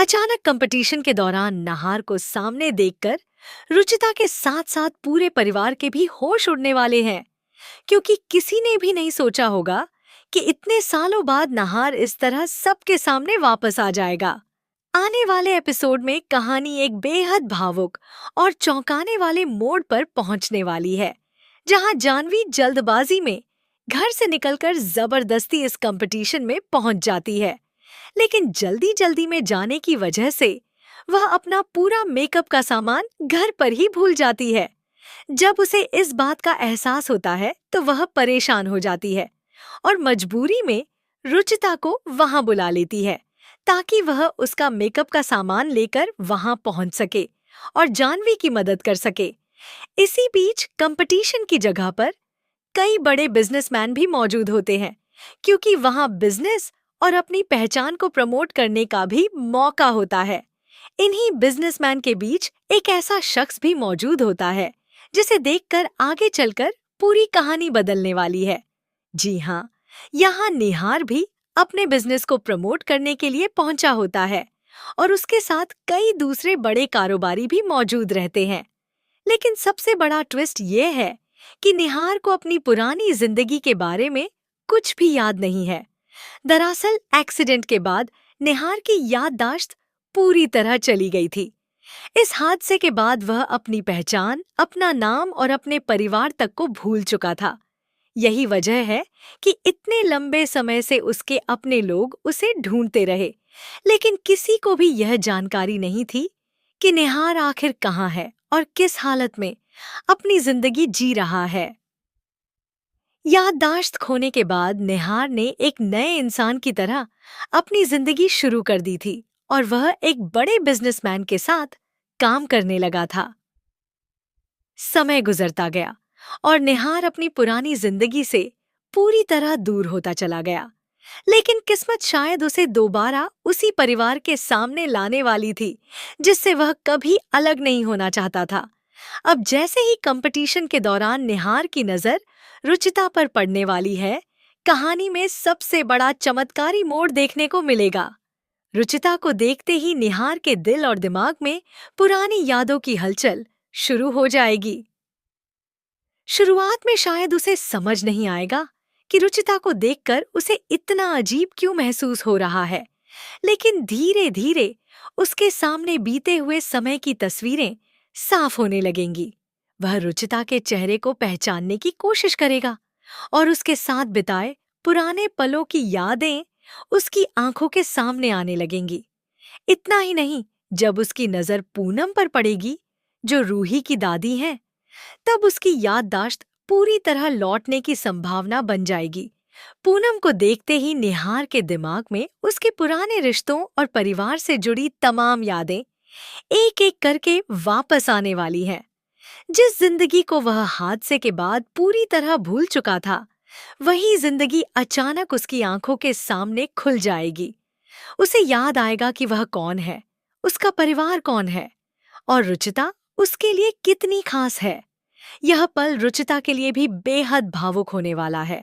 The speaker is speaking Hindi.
अचानक कंपटीशन के दौरान नहार को सामने देखकर रुचिता के साथ साथ पूरे परिवार के भी होश उड़ने वाले हैं, क्योंकि किसी ने भी नहीं सोचा होगा कि इतने सालों बाद नहार इस तरह सबके सामने वापस आ जाएगा। आने वाले एपिसोड में कहानी एक बेहद भावुक और चौंकाने वाले मोड़ पर पहुंचने वाली है, जहां जानवी जल्दबाजी में घर से निकलकर जबरदस्ती इस कंपटीशन में पहुंच जाती है। लेकिन जल्दी जल्दी में जाने की वजह से वह अपना पूरा मेकअप का सामान घर पर ही भूल जाती है। जब उसे इस बात का एहसास होता है तो वह परेशान हो जाती है और मजबूरी में रुचिता को वहां बुला लेती है, ताकि वह उसका मेकअप का सामान लेकर वहां पहुंच सके और जानवी की मदद कर सके। इसी बीच कंपटीशन की जगह पर कई बड़े बिजनेसमैन भी मौजूद होते हैं, क्योंकि वहां बिजनेस और अपनी पहचान को प्रमोट करने का भी मौका होता है। इन्हीं बिजनेसमैन के बीच एक ऐसा शख्स भी मौजूद होता है जिसे देखकर आगे चलकर पूरी कहानी बदलने वाली है। जी हाँ, यहाँ निहार भी अपने बिजनेस को प्रमोट करने के लिए पहुंचा होता है और उसके साथ कई दूसरे बड़े कारोबारी भी मौजूद रहते हैं। लेकिन सबसे बड़ा ट्विस्ट ये है कि निहार को अपनी पुरानी जिंदगी के बारे में कुछ भी याद नहीं है। दरअसल एक्सीडेंट के बाद निहार की याददाश्त पूरी तरह चली गई थी। इस हादसे के बाद वह अपनी पहचान, अपना नाम और अपने परिवार तक को भूल चुका था। यही वजह है कि इतने लंबे समय से उसके अपने लोग उसे ढूंढते रहे, लेकिन किसी को भी यह जानकारी नहीं थी कि निहार आखिर कहाँ है और किस हालत में अपनी जिंदगी जी रहा है। याददाश्त खोने के बाद निहार ने एक नए इंसान की तरह अपनी जिंदगी शुरू कर दी थी और वह एक बड़े बिजनेसमैन के साथ काम करने लगा था। समय गुजरता गया और निहार अपनी पुरानी जिंदगी से पूरी तरह दूर होता चला गया। लेकिन किस्मत शायद उसे दोबारा उसी परिवार के सामने लाने वाली थी, जिससे वह कभी अलग नहीं होना चाहता था। अब जैसे ही कंपटीशन के दौरान निहार की नजर रुचिता पर पड़ने वाली है, कहानी में सबसे बड़ा चमत्कारी मोड़ देखने को मिलेगा। रुचिता को देखते ही निहार के दिल और दिमाग में पुरानी यादों की हलचल शुरू हो जाएगी। शुरुआत में शायद उसे समझ नहीं आएगा कि रुचिता को देखकर उसे इतना अजीब क्यों महसूस हो रहा है, लेकिन धीरे धीरे उसके सामने बीते हुए समय की तस्वीरें साफ होने लगेंगी। वह रुचिता के चेहरे को पहचानने की कोशिश करेगा और उसके साथ बिताए पुराने पलों की यादें उसकी आंखों के सामने आने लगेंगी। इतना ही नहीं, जब उसकी नजर पूनम पर पड़ेगी, जो रूही की दादी हैं, तब उसकी याददाश्त पूरी तरह लौटने की संभावना बन जाएगी। पूनम को देखते ही निहार के दिमाग में उसके पुराने रिश्तों और परिवार से जुड़ी तमाम यादें एक एक करके वापस आने वाली हैं। जिस जिंदगी को वह हादसे के बाद पूरी तरह भूल चुका था, वही जिंदगी अचानक उसकी आंखों के सामने खुल जाएगी। उसे याद आएगा कि वह कौन है, उसका परिवार कौन है और रुचिता उसके लिए कितनी खास है। यह पल रुचिता के लिए भी बेहद भावुक होने वाला है,